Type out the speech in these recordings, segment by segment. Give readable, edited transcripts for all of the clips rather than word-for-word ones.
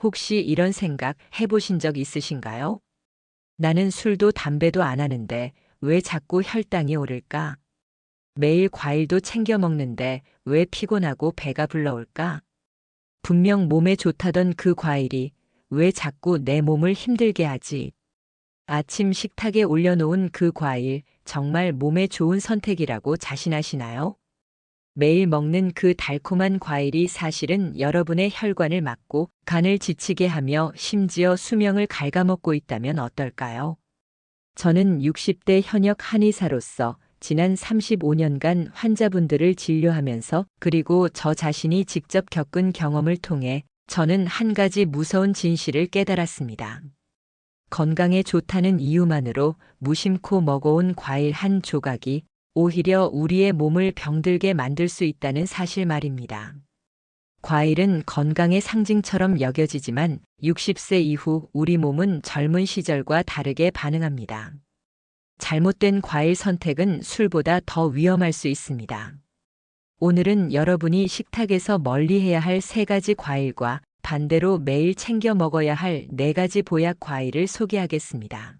혹시 이런 생각 해보신 적 있으신가요? 나는 술도 담배도 안 하는데 왜 자꾸 혈당이 오를까? 매일 과일도 챙겨 먹는데 왜 피곤하고 배가 불러올까? 분명 몸에 좋다던 그 과일이 왜 자꾸 내 몸을 힘들게 하지? 아침 식탁에 올려놓은 그 과일 정말 몸에 좋은 선택이라고 자신하시나요? 매일 먹는 그 달콤한 과일이 사실은 여러분의 혈관을 막고 간을 지치게 하며 심지어 수명을 갉아먹고 있다면 어떨까요? 저는 60대 현역 한의사로서 지난 35년간 환자분들을 진료하면서 그리고 저 자신이 직접 겪은 경험을 통해 저는 한 가지 무서운 진실을 깨달았습니다. 건강에 좋다는 이유만으로 무심코 먹어온 과일 한 조각이 오히려 우리의 몸을 병들게 만들 수 있다는 사실 말입니다. 과일은 건강의 상징처럼 여겨지지만 60세 이후 우리 몸은 젊은 시절과 다르게 반응합니다. 잘못된 과일 선택은 술보다 더 위험할 수 있습니다. 오늘은 여러분이 식탁에서 멀리해야 할 3가지 과일과 반대로 매일 챙겨 먹어야 할 4가지 보약 과일을 소개하겠습니다.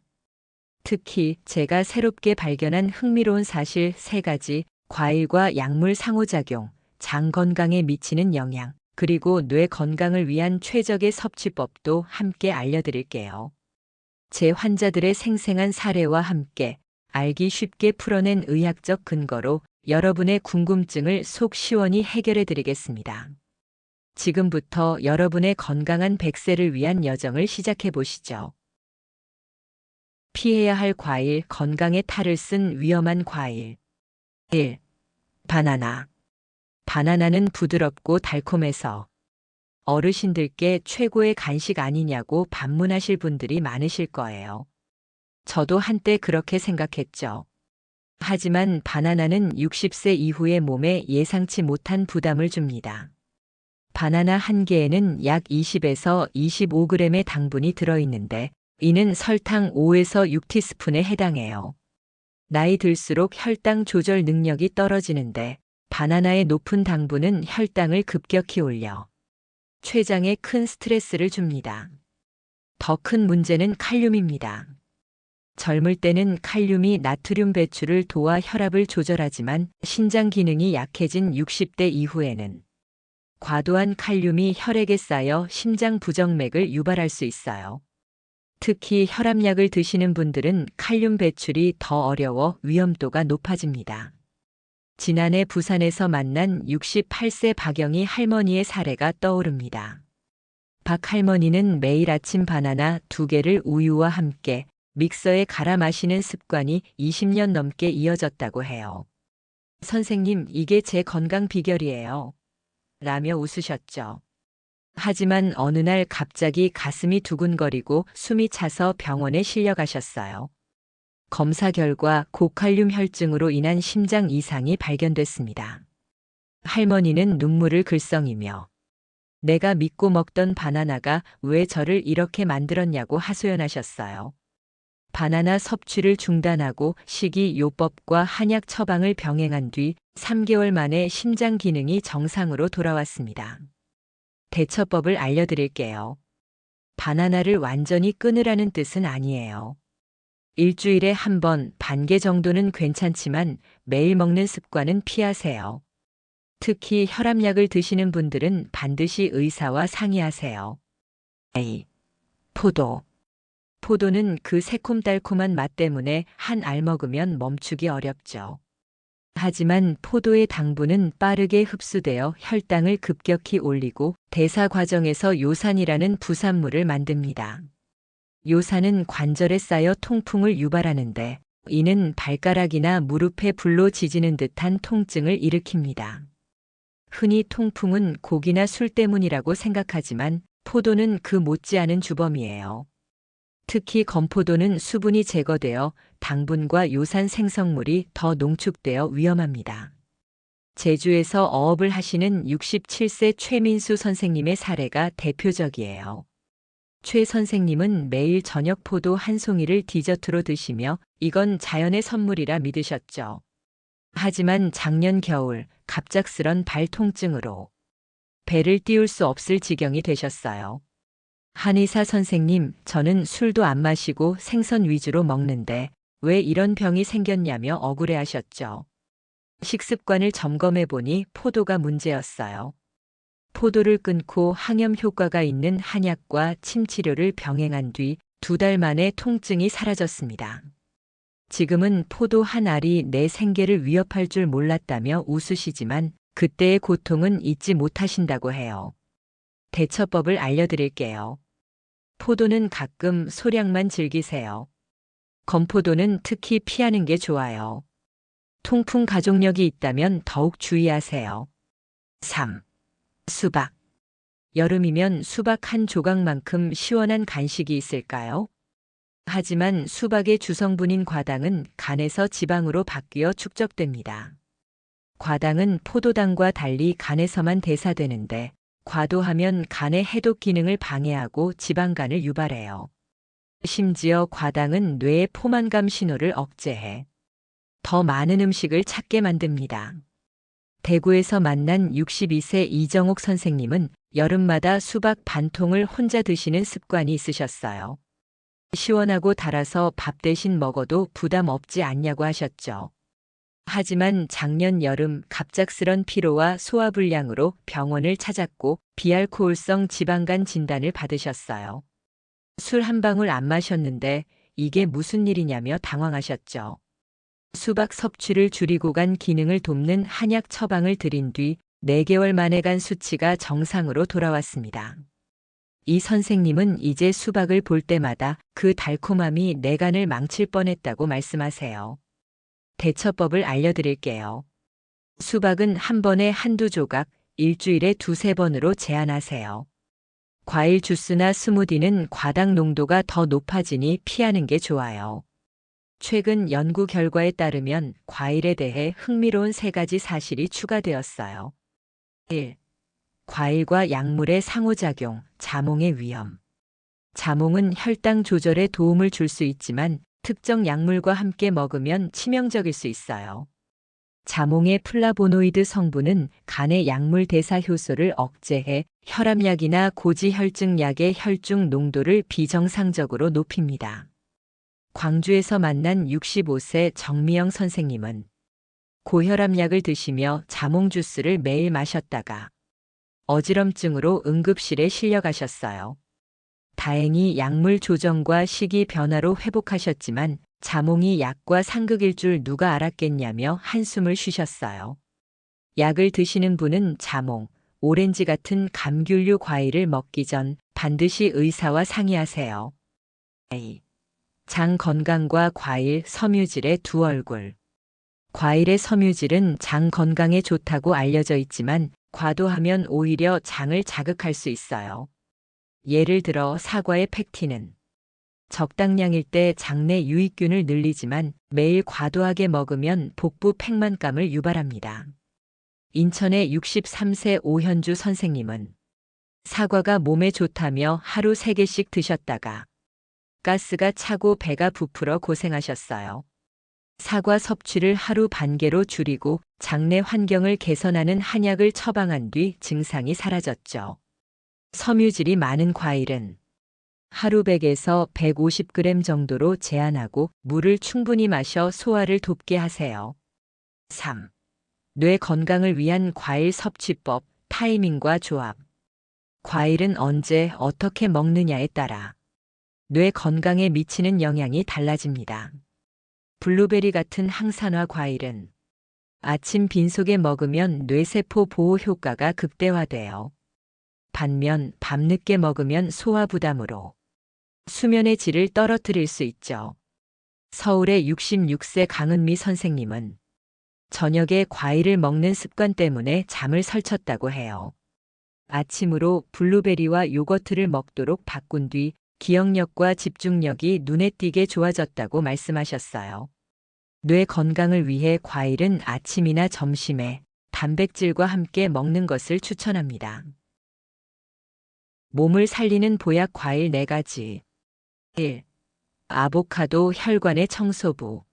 특히 제가 새롭게 발견한 흥미로운 사실 3가지, 과일과 약물 상호작용, 장 건강에 미치는 영향, 그리고 뇌 건강을 위한 최적의 섭취법도 함께 알려드릴게요. 제 환자들의 생생한 사례와 함께 알기 쉽게 풀어낸 의학적 근거로 여러분의 궁금증을 속 시원히 해결해 드리겠습니다. 지금부터 여러분의 건강한 100세를 위한 여정을 시작해 보시죠. 피해야 할 과일, 건강에 탈을 쓴 위험한 과일. 1. 바나나. 바나나는 부드럽고 달콤해서 어르신들께 최고의 간식 아니냐고 반문하실 분들이 많으실 거예요. 저도 한때 그렇게 생각했죠. 하지만 바나나는 60세 이후의 몸에 예상치 못한 부담을 줍니다. 바나나 한 개에는 약 20에서 25g의 당분이 들어있는데 이는 설탕 5에서 6티스푼에 해당해요. 나이 들수록 혈당 조절 능력이 떨어지는데 바나나의 높은 당분은 혈당을 급격히 올려 췌장에 큰 스트레스를 줍니다. 더 큰 문제는 칼륨입니다. 젊을 때는 칼륨이 나트륨 배출을 도와 혈압을 조절하지만 신장 기능이 약해진 60대 이후에는 과도한 칼륨이 혈액에 쌓여 심장 부정맥을 유발할 수 있어요. 특히 혈압약을 드시는 분들은 칼륨 배출이 더 어려워 위험도가 높아집니다. 지난해 부산에서 만난 68세 박영희 할머니의 사례가 떠오릅니다. 박 할머니는 매일 아침 바나나 2개를 우유와 함께 믹서에 갈아 마시는 습관이 20년 넘게 이어졌다고 해요. 선생님, 이게 제 건강 비결이에요. 라며 웃으셨죠. 하지만 어느 날 갑자기 가슴이 두근거리고 숨이 차서 병원에 실려가셨어요. 검사 결과 고칼륨 혈증으로 인한 심장 이상이 발견됐습니다. 할머니는 눈물을 글썽이며 내가 믿고 먹던 바나나가 왜 저를 이렇게 만들었냐고 하소연하셨어요. 바나나 섭취를 중단하고 식이요법과 한약 처방을 병행한 뒤 3개월 만에 심장 기능이 정상으로 돌아왔습니다. 대처법을 알려드릴게요. 바나나를 완전히 끊으라는 뜻은 아니에요. 일주일에 한 번, 반 개 정도는 괜찮지만 매일 먹는 습관은 피하세요. 특히 혈압약을 드시는 분들은 반드시 의사와 상의하세요. A. 포도. 포도는 그 새콤달콤한 맛 때문에 한 알 먹으면 멈추기 어렵죠. 하지만 포도의 당분은 빠르게 흡수되어 혈당을 급격히 올리고 대사 과정에서 요산이라는 부산물을 만듭니다. 요산은 관절에 쌓여 통풍을 유발하는데 이는 발가락이나 무릎에 불로 지지는 듯한 통증을 일으킵니다. 흔히 통풍은 고기나 술 때문이라고 생각하지만 포도는 그 못지않은 주범이에요. 특히 건포도는 수분이 제거되어 당분과 요산 생성물이 더 농축되어 위험합니다. 제주에서 어업을 하시는 67세 최민수 선생님의 사례가 대표적이에요. 최 선생님은 매일 저녁 포도 한 송이를 디저트로 드시며 이건 자연의 선물이라 믿으셨죠. 하지만 작년 겨울 갑작스런 발 통증으로 배를 띄울 수 없을 지경이 되셨어요. 한의사 선생님, 저는 술도 안 마시고 생선 위주로 먹는데 왜 이런 병이 생겼냐며 억울해하셨죠. 식습관을 점검해 보니 포도가 문제였어요. 포도를 끊고 항염 효과가 있는 한약과 침 치료를 병행한 뒤 2달 만에 통증이 사라졌습니다. 지금은 포도 한 알이 내 생계를 위협할 줄 몰랐다며 웃으시지만 그때의 고통은 잊지 못하신다고 해요. 대처법을 알려드릴게요. 포도는 가끔 소량만 즐기세요. 건포도는 특히 피하는 게 좋아요. 통풍 가족력이 있다면 더욱 주의하세요. 3. 수박. 여름이면 수박 한 조각만큼 시원한 간식이 있을까요? 하지만 수박의 주성분인 과당은 간에서 지방으로 바뀌어 축적됩니다. 과당은 포도당과 달리 간에서만 대사되는데 과도하면 간의 해독 기능을 방해하고 지방간을 유발해요. 심지어 과당은 뇌의 포만감 신호를 억제해 더 많은 음식을 찾게 만듭니다. 대구에서 만난 62세 이정옥 선생님은 여름마다 수박 반 통을 혼자 드시는 습관이 있으셨어요. 시원하고 달아서 밥 대신 먹어도 부담 없지 않냐고 하셨죠. 하지만 작년 여름 갑작스런 피로와 소화불량으로 병원을 찾았고 비알코올성 지방간 진단을 받으셨어요. 술 한 방울 안 마셨는데 이게 무슨 일이냐며 당황하셨죠. 수박 섭취를 줄이고 간 기능을 돕는 한약 처방을 드린 뒤 4개월 만에 간 수치가 정상으로 돌아왔습니다. 이 선생님은 이제 수박을 볼 때마다 그 달콤함이 내 간을 망칠 뻔했다고 말씀하세요. 대처법을 알려드릴게요. 수박은 한 번에 한두 조각, 일주일에 2~3번으로 제한하세요. 과일 주스나 스무디는 과당 농도가 더 높아지니 피하는 게 좋아요. 최근 연구 결과에 따르면 과일에 대해 흥미로운 3가지 사실이 추가되었어요. 1. 과일과 약물의 상호작용, 자몽의 위험. 자몽은 혈당 조절에 도움을 줄 수 있지만 특정 약물과 함께 먹으면 치명적일 수 있어요. 자몽의 플라보노이드 성분은 간의 약물 대사 효소를 억제해 혈압약이나 고지혈증약의 혈중 농도를 비정상적으로 높입니다. 광주에서 만난 65세 정미영 선생님은 고혈압약을 드시며 자몽 주스를 매일 마셨다가 어지럼증으로 응급실에 실려가셨어요. 다행히 약물 조정과 식이 변화로 회복하셨지만 자몽이 약과 상극일 줄 누가 알았겠냐며 한숨을 쉬셨어요. 약을 드시는 분은 자몽, 오렌지 같은 감귤류 과일을 먹기 전 반드시 의사와 상의하세요. A. 장 건강과 과일, 섬유질의 두 얼굴. 과일의 섬유질은 장 건강에 좋다고 알려져 있지만 과도하면 오히려 장을 자극할 수 있어요. 예를 들어 사과의 펙틴은 적당량일 때 장내 유익균을 늘리지만 매일 과도하게 먹으면 복부 팽만감을 유발합니다. 인천의 63세 오현주 선생님은 사과가 몸에 좋다며 하루 3개씩 드셨다가 가스가 차고 배가 부풀어 고생하셨어요. 사과 섭취를 하루 반 개로 줄이고 장내 환경을 개선하는 한약을 처방한 뒤 증상이 사라졌죠. 섬유질이 많은 과일은 하루 100에서 150g 정도로 제한하고 물을 충분히 마셔 소화를 돕게 하세요. 3. 뇌 건강을 위한 과일 섭취법, 타이밍과 조합. 과일은 언제 어떻게 먹느냐에 따라 뇌 건강에 미치는 영향이 달라집니다. 블루베리 같은 항산화 과일은 아침 빈속에 먹으면 뇌세포 보호 효과가 극대화돼요. 반면 밤늦게 먹으면 소화 부담으로 수면의 질을 떨어뜨릴 수 있죠. 서울의 66세 강은미 선생님은 저녁에 과일을 먹는 습관 때문에 잠을 설쳤다고 해요. 아침으로 블루베리와 요거트를 먹도록 바꾼 뒤 기억력과 집중력이 눈에 띄게 좋아졌다고 말씀하셨어요. 뇌 건강을 위해 과일은 아침이나 점심에 단백질과 함께 먹는 것을 추천합니다. 몸을 살리는 보약 과일 4가지. 1. 아보카도 혈관의 청소부.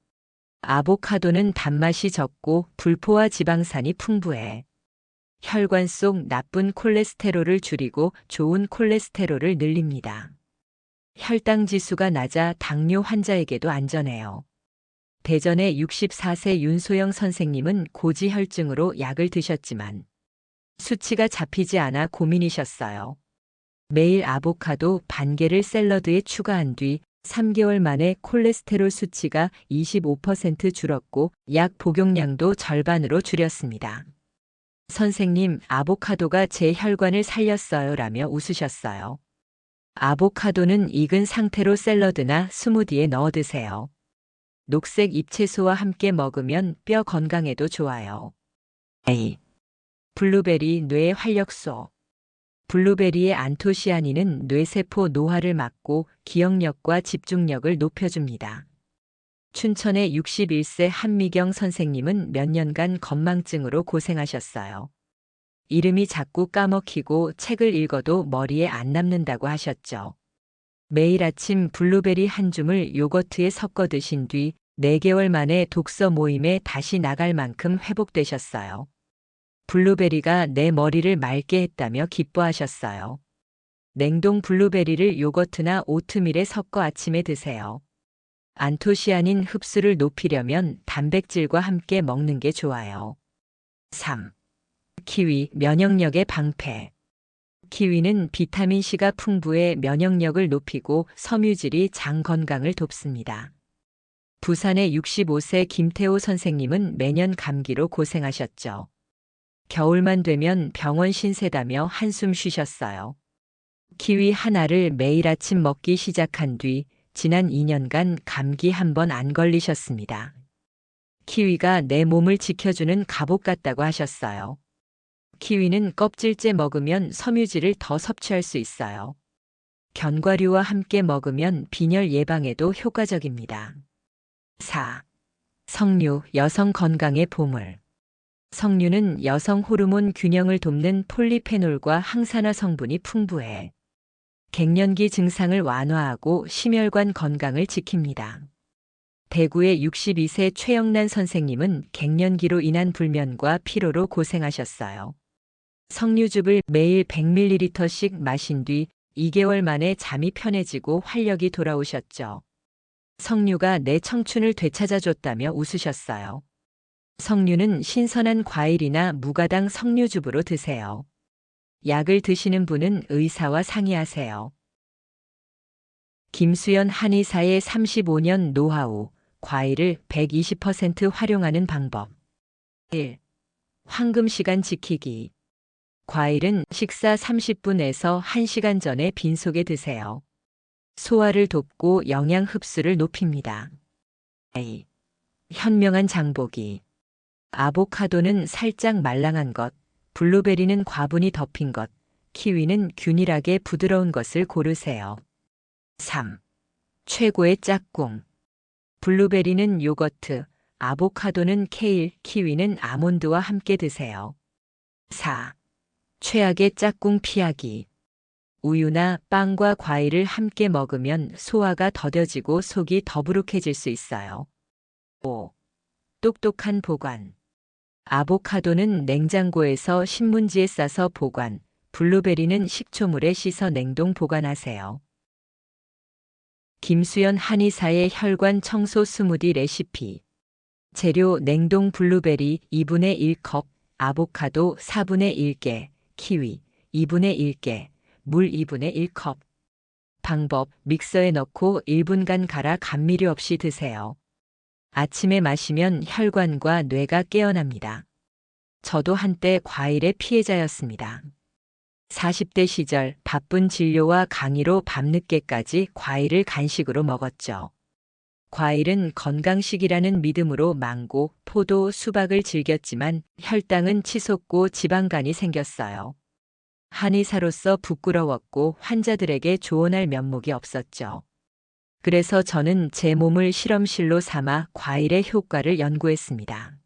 아보카도는 단맛이 적고 불포화 지방산이 풍부해 혈관 속 나쁜 콜레스테롤을 줄이고 좋은 콜레스테롤을 늘립니다. 혈당 지수가 낮아 당뇨 환자에게도 안전해요. 대전의 64세 윤소영 선생님은 고지혈증으로 약을 드셨지만 수치가 잡히지 않아 고민이셨어요. 매일 아보카도 반 개를 샐러드에 추가한 뒤 3개월 만에 콜레스테롤 수치가 25% 줄었고 약 복용량도 절반으로 줄였습니다. 선생님, 아보카도가 제 혈관을 살렸어요 라며 웃으셨어요. 아보카도는 익은 상태로 샐러드나 스무디에 넣어 드세요. 녹색 잎채소와 함께 먹으면 뼈 건강에도 좋아요. A. 블루베리 뇌의 활력소. 블루베리의 안토시아닌은 뇌세포 노화를 막고 기억력과 집중력을 높여줍니다. 춘천의 61세 한미경 선생님은 몇 년간 건망증으로 고생하셨어요. 이름이 자꾸 까먹히고 책을 읽어도 머리에 안 남는다고 하셨죠. 매일 아침 블루베리 한 줌을 요거트에 섞어 드신 뒤 4개월 만에 독서 모임에 다시 나갈 만큼 회복되셨어요. 블루베리가 내 머리를 맑게 했다며 기뻐하셨어요. 냉동 블루베리를 요거트나 오트밀에 섞어 아침에 드세요. 안토시아닌 흡수를 높이려면 단백질과 함께 먹는 게 좋아요. 3. 키위, 면역력의 방패. 키위는 비타민C가 풍부해 면역력을 높이고 섬유질이 장 건강을 돕습니다. 부산의 65세 김태호 선생님은 매년 감기로 고생하셨죠. 겨울만 되면 병원 신세다며 한숨 쉬셨어요. 키위 하나를 매일 아침 먹기 시작한 뒤 지난 2년간 감기 한 번 안 걸리셨습니다. 키위가 내 몸을 지켜주는 갑옷 같다고 하셨어요. 키위는 껍질째 먹으면 섬유질을 더 섭취할 수 있어요. 견과류와 함께 먹으면 빈혈 예방에도 효과적입니다. 4. 석류, 여성 건강의 보물. 석류는 여성 호르몬 균형을 돕는 폴리페놀과 항산화 성분이 풍부해 갱년기 증상을 완화하고 심혈관 건강을 지킵니다. 대구의 62세 최영란 선생님은 갱년기로 인한 불면과 피로로 고생하셨어요. 석류즙을 매일 100ml씩 마신 뒤 2개월 만에 잠이 편해지고 활력이 돌아오셨죠. 석류가 내 청춘을 되찾아줬다며 웃으셨어요. 석류는 신선한 과일이나 무가당 석류즙으로 드세요. 약을 드시는 분은 의사와 상의하세요. 김수연 한의사의 35년 노하우, 과일을 120% 활용하는 방법. 1. 황금 시간 지키기. 과일은 식사 30분에서 1시간 전에 빈속에 드세요. 소화를 돕고 영양 흡수를 높입니다. 2. 현명한 장보기. 아보카도는 살짝 말랑한 것, 블루베리는 과분히 덮인 것, 키위는 균일하게 부드러운 것을 고르세요. 3. 최고의 짝꿍. 블루베리는 요거트, 아보카도는 케일, 키위는 아몬드와 함께 드세요. 4. 최악의 짝꿍 피하기. 우유나 빵과 과일을 함께 먹으면 소화가 더뎌지고 속이 더부룩해질 수 있어요. 5. 똑똑한 보관. 아보카도는 냉장고에서 신문지에 싸서 보관, 블루베리는 식초물에 씻어 냉동 보관하세요. 김수연 한의사의 혈관 청소 스무디 레시피. 재료 냉동 블루베리 2분의 1컵, 아보카도 4분의 1개, 키위 2분의 1개, 물 2분의 1컵. 방법, 믹서에 넣고 1분간 갈아 감미료 없이 드세요. 아침에 마시면 혈관과 뇌가 깨어납니다. 저도 한때 과일의 피해자였습니다. 40대 시절 바쁜 진료와 강의로 밤늦게까지 과일을 간식으로 먹었죠. 과일은 건강식이라는 믿음으로 망고, 포도, 수박을 즐겼지만 혈당은 치솟고 지방간이 생겼어요. 한의사로서 부끄러웠고 환자들에게 조언할 면목이 없었죠. 그래서 저는 제 몸을 실험실로 삼아 과일의 효과를 연구했습니다.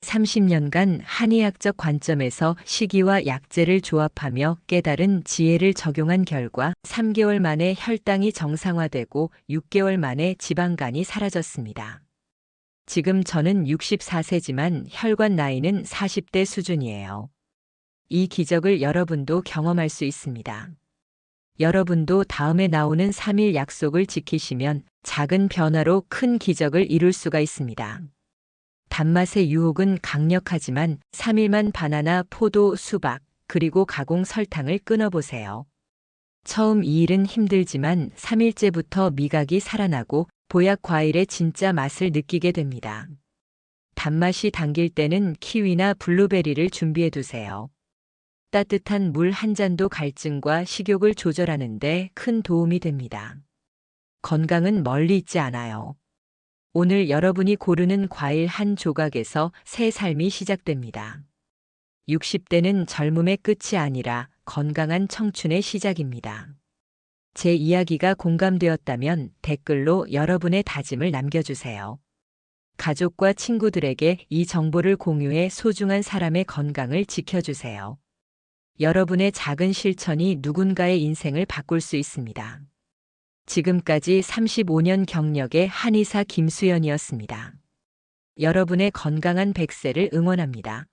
30년간 한의학적 관점에서 식이와 약재를 조합하며 깨달은 지혜를 적용한 결과 3개월 만에 혈당이 정상화되고 6개월 만에 지방간이 사라졌습니다. 지금 저는 64세지만 혈관 나이는 40대 수준이에요. 이 기적을 여러분도 경험할 수 있습니다. 여러분도 다음에 나오는 3일 약속을 지키시면 작은 변화로 큰 기적을 이룰 수가 있습니다. 단맛의 유혹은 강력하지만 3일만 바나나, 포도, 수박, 그리고 가공 설탕을 끊어보세요. 처음 2일은 힘들지만 3일째부터 미각이 살아나고 보약 과일의 진짜 맛을 느끼게 됩니다. 단맛이 당길 때는 키위나 블루베리를 준비해 두세요. 따뜻한 물 한 잔도 갈증과 식욕을 조절하는 데 큰 도움이 됩니다. 건강은 멀리 있지 않아요. 오늘 여러분이 고르는 과일 한 조각에서 새 삶이 시작됩니다. 60대는 젊음의 끝이 아니라 건강한 청춘의 시작입니다. 제 이야기가 공감되었다면 댓글로 여러분의 다짐을 남겨주세요. 가족과 친구들에게 이 정보를 공유해 소중한 사람의 건강을 지켜주세요. 여러분의 작은 실천이 누군가의 인생을 바꿀 수 있습니다. 지금까지 35년 경력의 한의사 김수연이었습니다. 여러분의 건강한 100세를 응원합니다.